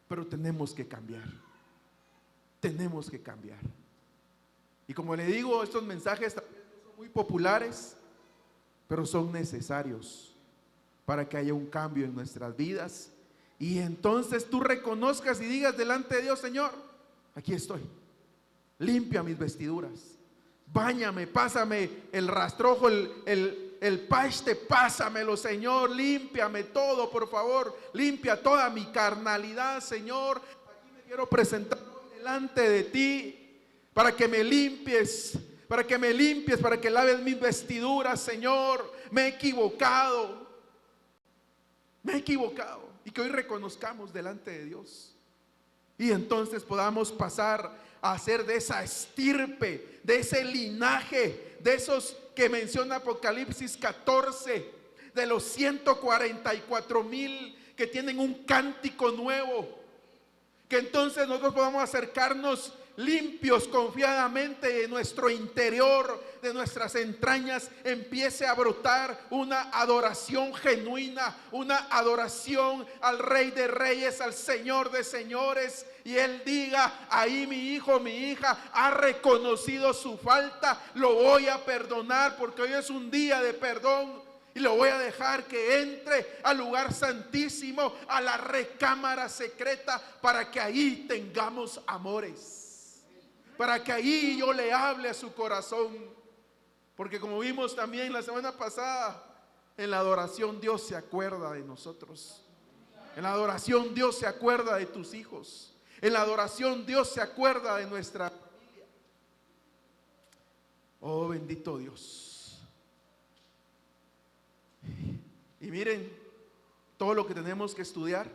pero tenemos que cambiar. Tenemos que cambiar. Y como le digo, estos mensajes también son muy populares, pero son necesarios para que haya un cambio en nuestras vidas. Y entonces tú reconozcas y digas delante de Dios, Señor, aquí estoy, limpia mis vestiduras, báñame, pásame el rastrojo, el paste, pásamelo, Señor, límpiame todo, por favor, limpia toda mi carnalidad, Señor. Aquí me quiero presentar delante de ti para que me limpies, para que laves mis vestiduras, Señor. Me he equivocado, y que hoy reconozcamos delante de Dios y entonces podamos pasar a ser de esa estirpe, de ese linaje, de esos que menciona Apocalipsis 14, de los 144,000 que tienen un cántico nuevo, Que entonces nosotros podamos acercarnos limpios, confiadamente, en nuestro interior, de nuestras entrañas, empiece a brotar una adoración genuina, una adoración al Rey de Reyes, al Señor de Señores. Y Él diga: ahí mi hijo, mi hija ha reconocido su falta, lo voy a perdonar porque hoy es un día de perdón. Y lo voy a dejar que entre al lugar santísimo, a la recámara secreta, para que ahí tengamos amores, para que ahí yo le hable a su corazón. Porque como vimos también la semana pasada, en la adoración Dios se acuerda de nosotros. En la adoración Dios se acuerda de tus hijos. En la adoración Dios se acuerda de nuestra familia. Oh, bendito Dios. Y miren todo lo que tenemos que estudiar: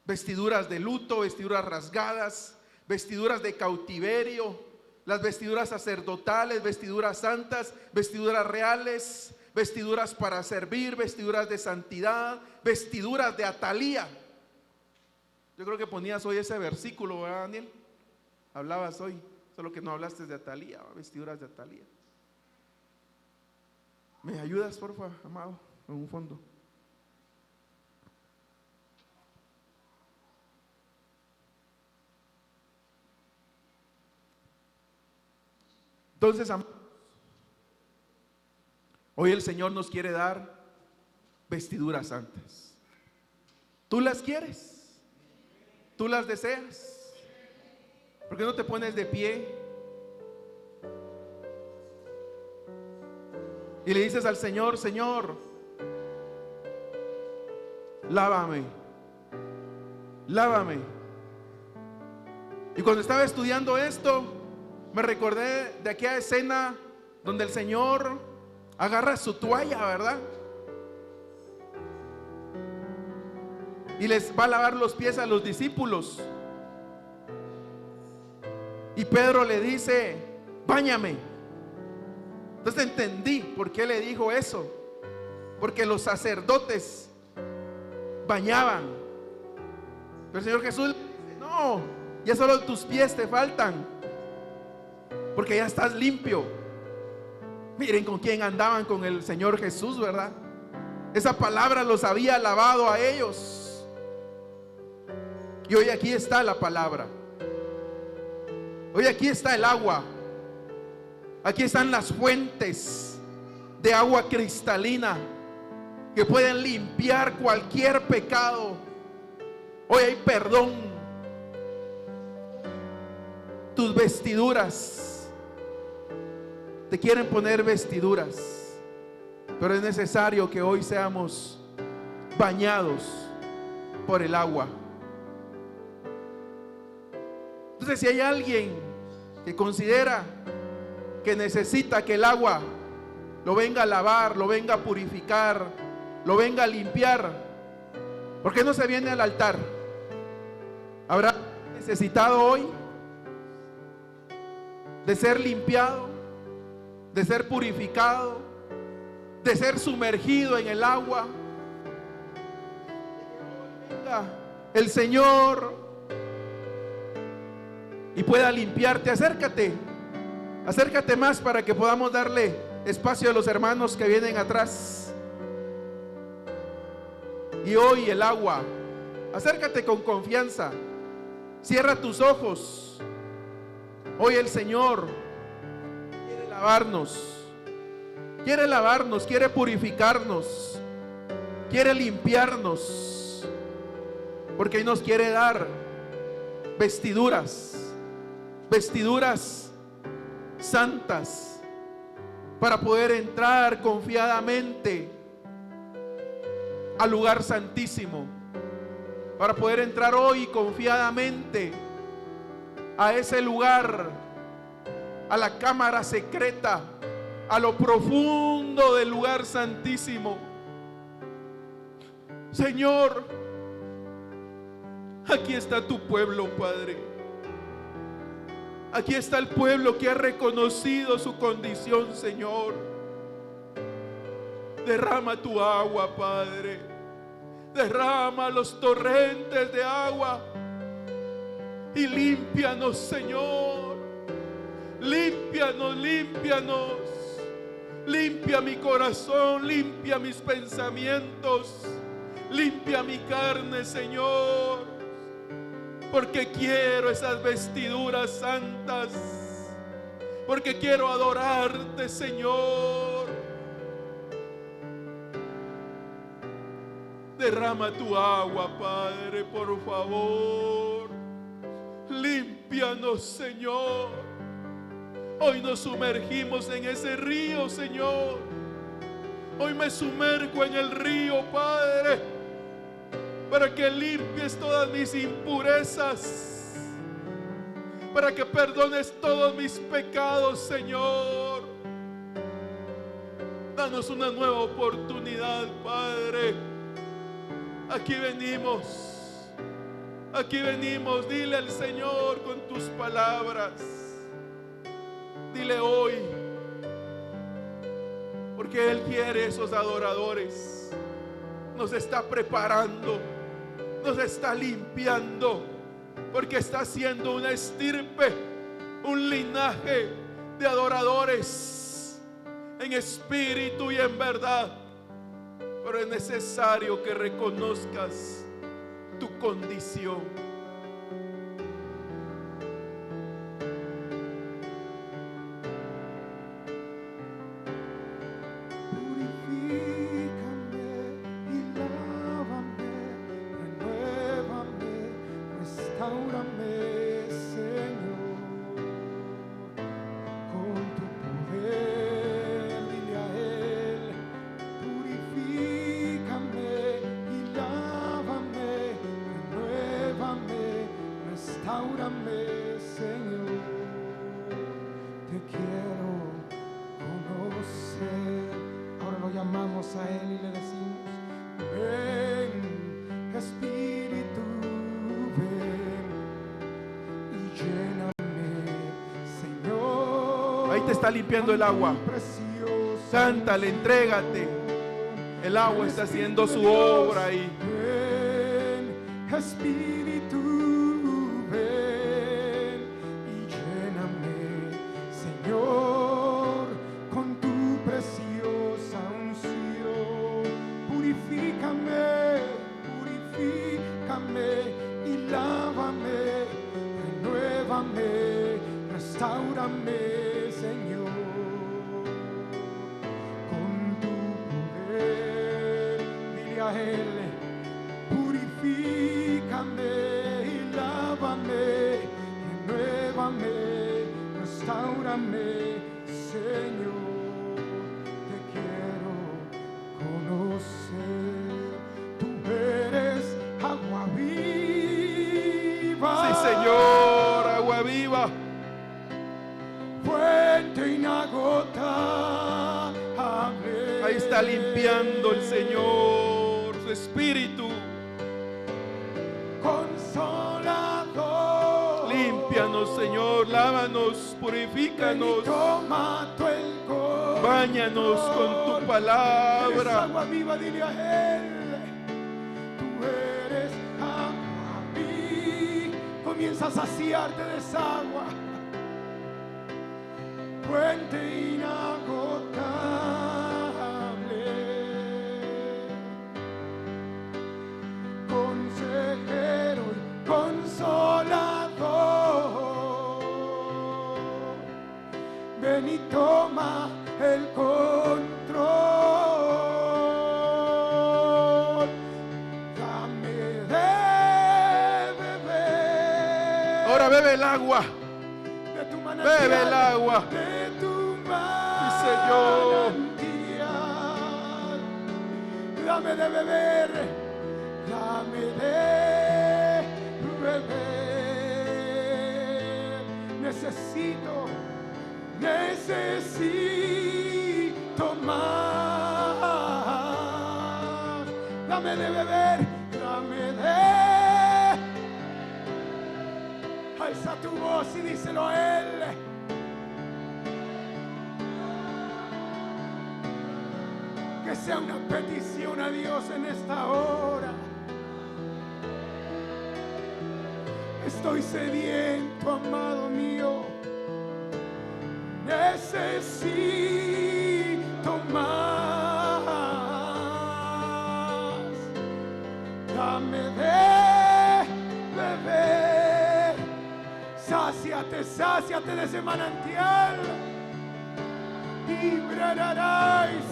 vestiduras de luto, vestiduras rasgadas, vestiduras de cautiverio, las vestiduras sacerdotales, vestiduras santas, vestiduras reales, vestiduras para servir, vestiduras de santidad, vestiduras de atalía. Yo creo que ponías hoy ese versículo, ¿verdad, Daniel? Hablabas hoy, solo que no hablaste de atalía, vestiduras de atalía. ¿Me ayudas, por favor, amado, en un fondo? Entonces, hoy el Señor nos quiere dar vestiduras santas. ¿Tú las quieres? ¿Tú las deseas? ¿Por qué no te pones de pie y le dices al Señor: Señor, lávame, lávame? Y cuando estaba estudiando esto, me recordé de aquella escena donde el Señor agarra su toalla, ¿verdad? Y les va a lavar los pies a los discípulos. Y Pedro le dice: báñame. Entonces entendí por qué le dijo eso. Porque los sacerdotes bañaban. Pero el Señor Jesús le dice: no, ya solo tus pies te faltan, porque ya estás limpio. Miren con quién andaban, con el Señor Jesús, ¿verdad? Esa palabra los había lavado a ellos. Y hoy aquí está la palabra. Hoy aquí está el agua. Aquí están las fuentes de agua cristalina que pueden limpiar cualquier pecado. Hoy hay perdón. Tus vestiduras, te quieren poner vestiduras, pero es necesario que hoy seamos bañados por el agua. Entonces, si hay alguien que considera que necesita que el agua lo venga a lavar, lo venga a purificar, lo venga a limpiar, ¿por qué no se viene al altar? ¿Habrá necesitado hoy de ser limpiado, de ser purificado, de ser sumergido en el agua? Venga el Señor y pueda limpiarte. Acércate más para que podamos darle espacio a los hermanos que vienen atrás. Y hoy el agua, acércate con confianza, cierra tus ojos. Hoy el Señor quiere lavarnos, quiere purificarnos, quiere limpiarnos, porque Él nos quiere dar vestiduras santas, para poder entrar confiadamente al lugar santísimo, para poder entrar hoy confiadamente a ese lugar, a la cámara secreta, a lo profundo del lugar santísimo. Señor, aquí está tu pueblo, Padre. Aquí está el pueblo que ha reconocido su condición, Señor. Derrama tu agua, Padre. Derrama los torrentes de agua y límpianos, Señor. Límpianos, límpianos. Limpia mi corazón, limpia mis pensamientos, limpia mi carne, Señor, porque quiero esas vestiduras santas, porque quiero adorarte, Señor. Derrama tu agua, Padre, por favor. Límpianos, Señor. Hoy nos sumergimos en ese río, Señor. Hoy me sumerjo en el río, Padre, para que limpies todas mis impurezas, para que perdones todos mis pecados, Señor. Danos una nueva oportunidad, Padre. Aquí venimos, dile al Señor con tus palabras. Dile hoy, porque Él quiere esos adoradores. Nos está preparando, nos está limpiando, porque está haciendo una estirpe, un linaje de adoradores en espíritu y en verdad. Pero es necesario que reconozcas tu condición. Ahí te está limpiando el agua. Cántale, entrégate. El agua está haciendo su obra ahí. Espíritu, ven y lléname, Señor, con tu preciosa unción. Purifícame, purifícame y lávame, renuévame, restáurame. Señor, con tu poder, dile a Él, purifícame y lávame, renuévame, restáurame, Señor, te quiero conocer, tú eres agua viva. Sí, Señor, agua viva. Fuente inagotable. Ahí está limpiando el Señor, su espíritu. Consolador. Límpianos, Señor, lávanos, purifícanos. Toma tu el corazón. Báñanos con tu palabra. Eres agua viva, dile a Él. Tú eres agua viva. Comienza a saciarte de esa agua. Fuente inagotable, consejero y consolador, ven y toma el control, dame de beber. Ahora bebe el agua. Bebe el agua. Señor, dame de beber, dame de beber. Necesito más. Dame de beber, dame de. Alza tu voz y díselo a Él. que sea una petición a Dios en esta hora. Estoy sediento, amado mío. Necesito más. Dame de beber. Sáciate, sáciate de ese manantial. Y brararáis,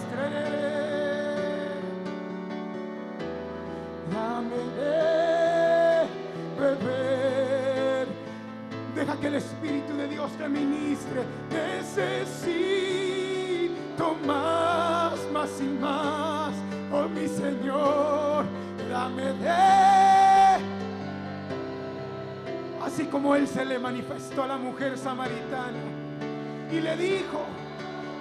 dame de beber. Deja que el Espíritu de Dios te ministre. Necesito más, más y más. Oh mi Señor, dame de. Así como Él se le manifestó a la mujer samaritana y le dijo: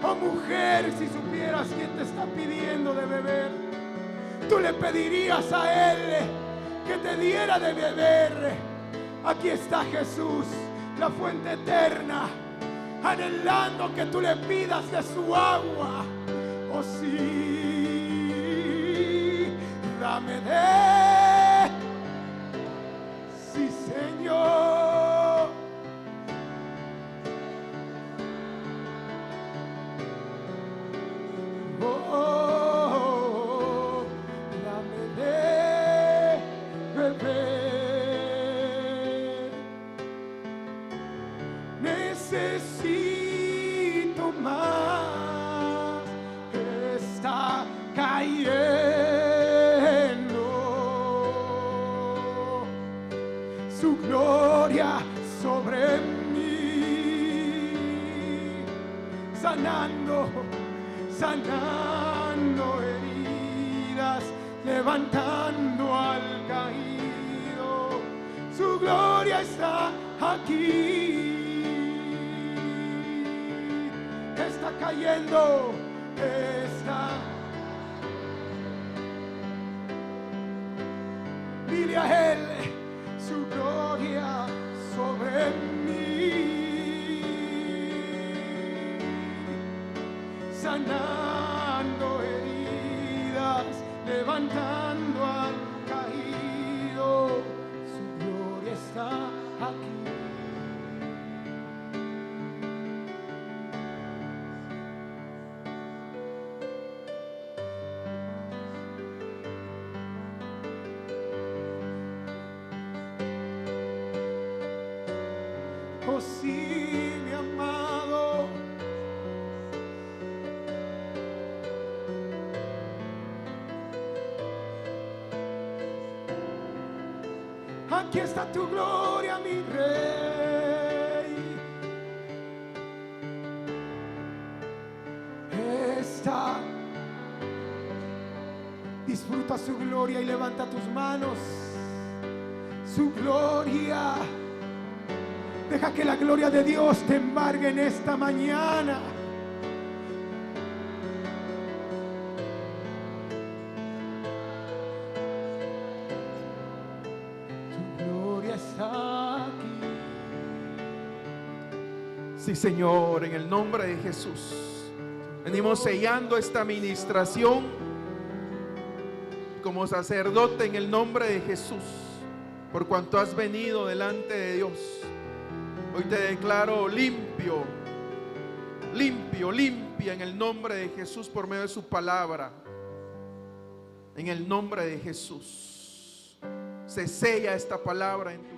oh mujer, si supieras quién te está pidiendo de beber, tú le pedirías a Él que te diera de beber. Aquí está Jesús, la fuente eterna, anhelando que tú le pidas de su agua. Oh sí, dame de. Sí, Señor. Oh, dame de beber. Necesito más. Está cayendo su gloria sobre mí, sanando, sanando heridas, levantando al caído. Su gloria está aquí. Está cayendo, está. Dile a Él, su gloria sobre mí, sanando heridas, levantando al caído. Su gloria está aquí. Oh sí, mi amado. Aquí está tu gloria, mi Rey. Está. Disfruta su gloria y levanta tus manos. Su gloria. Deja que la gloria de Dios te embargue en esta mañana. Tu gloria está aquí. Sí, Señor, en el nombre de Jesús. Venimos sellando esta administración como sacerdote en el nombre de Jesús. Por cuanto has venido delante de Dios, hoy te declaro limpio, limpio, limpia en el nombre de Jesús por medio de su palabra. En el nombre de Jesús se sella esta palabra en tu